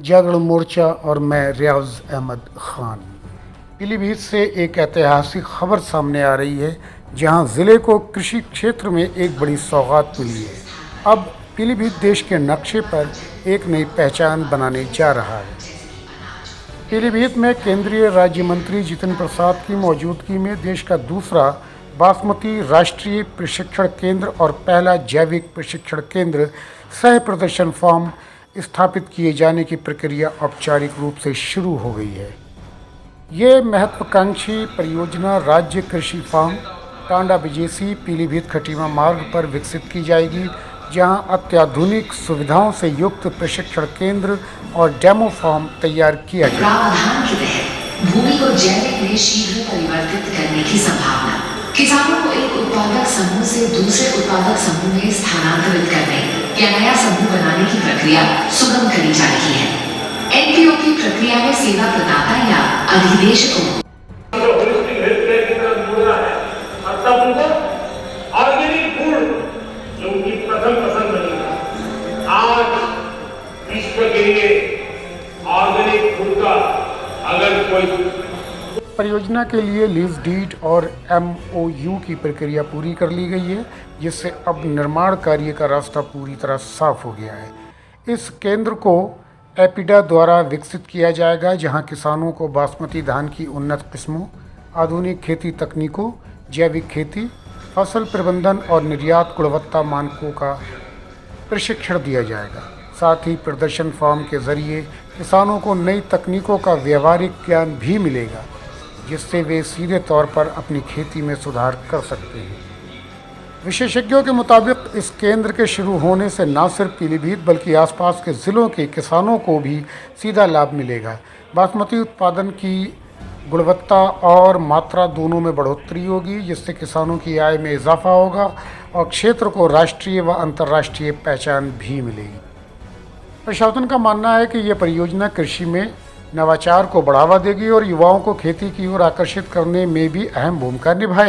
जागरण मोर्चा और मैं रियाज अहमद खान। पीलीभीत से एक ऐतिहासिक खबर सामने आ रही है, जहां ज़िले को कृषि क्षेत्र में एक बड़ी सौगात मिली है। अब पीलीभीत देश के नक्शे पर एक नई पहचान बनाने जा रहा है। पीलीभीत में केंद्रीय राज्य मंत्री जितिन प्रसाद की मौजूदगी में देश का दूसरा बासमती राष्ट्रीय प्रशिक्षण केंद्र और पहला जैविक प्रशिक्षण केंद्र सह प्रदर्शन फार्म स्थापित किए जाने की प्रक्रिया औपचारिक रूप से शुरू हो गई है। ये महत्वाकांक्षी परियोजना राज्य कृषि फार्म टांडा बिजेसी पीलीभीत खटीमा मार्ग पर विकसित की जाएगी, जहां अत्याधुनिक सुविधाओं से युक्त प्रशिक्षण केंद्र और डेमो फार्म तैयार किया जाएगा। प्रावधान के तहत भूमि को जैविक में शीघ्र परिवर्तित करने की संभावना, किसानों को एक उत्पादक समूह से दूसरे उत्पादक समूह में स्थानांतरित करने या नया समूह बनाने की प्रक्रिया सुगम करी जा रही है। एनपीओ की प्रक्रिया में सेवा प्रदाता या अधिदेशकों ऑर्गेनिक फूड जो उनकी प्रथम पसंद बनी, आज विश्व के लिए ऑर्गेनिक फूड का अगर कोई परियोजना के लिए लीज डीड और एमओयू की प्रक्रिया पूरी कर ली गई है, जिससे अब निर्माण कार्य का रास्ता पूरी तरह साफ हो गया है। इस केंद्र को एपिडा द्वारा विकसित किया जाएगा, जहां किसानों को बासमती धान की उन्नत किस्मों, आधुनिक खेती तकनीकों, जैविक खेती, फसल प्रबंधन और निर्यात गुणवत्ता मानकों का प्रशिक्षण दिया जाएगा। साथ ही प्रदर्शन फार्म के जरिए किसानों को नई तकनीकों का व्यावहारिक ज्ञान भी मिलेगा, जिससे वे सीधे तौर पर अपनी खेती में सुधार कर सकते हैं। विशेषज्ञों के मुताबिक इस केंद्र के शुरू होने से न सिर्फ पीलीभीत बल्कि आसपास के ज़िलों के किसानों को भी सीधा लाभ मिलेगा। बासमती उत्पादन की गुणवत्ता और मात्रा दोनों में बढ़ोतरी होगी, जिससे किसानों की आय में इजाफा होगा और क्षेत्र को राष्ट्रीय व अंतर्राष्ट्रीय पहचान भी मिलेगी। प्रशासन का मानना है कि यह परियोजना कृषि में नवाचार को बढ़ावा देगी और युवाओं को खेती की ओर आकर्षित करने में भी अहम भूमिका निभाएगी।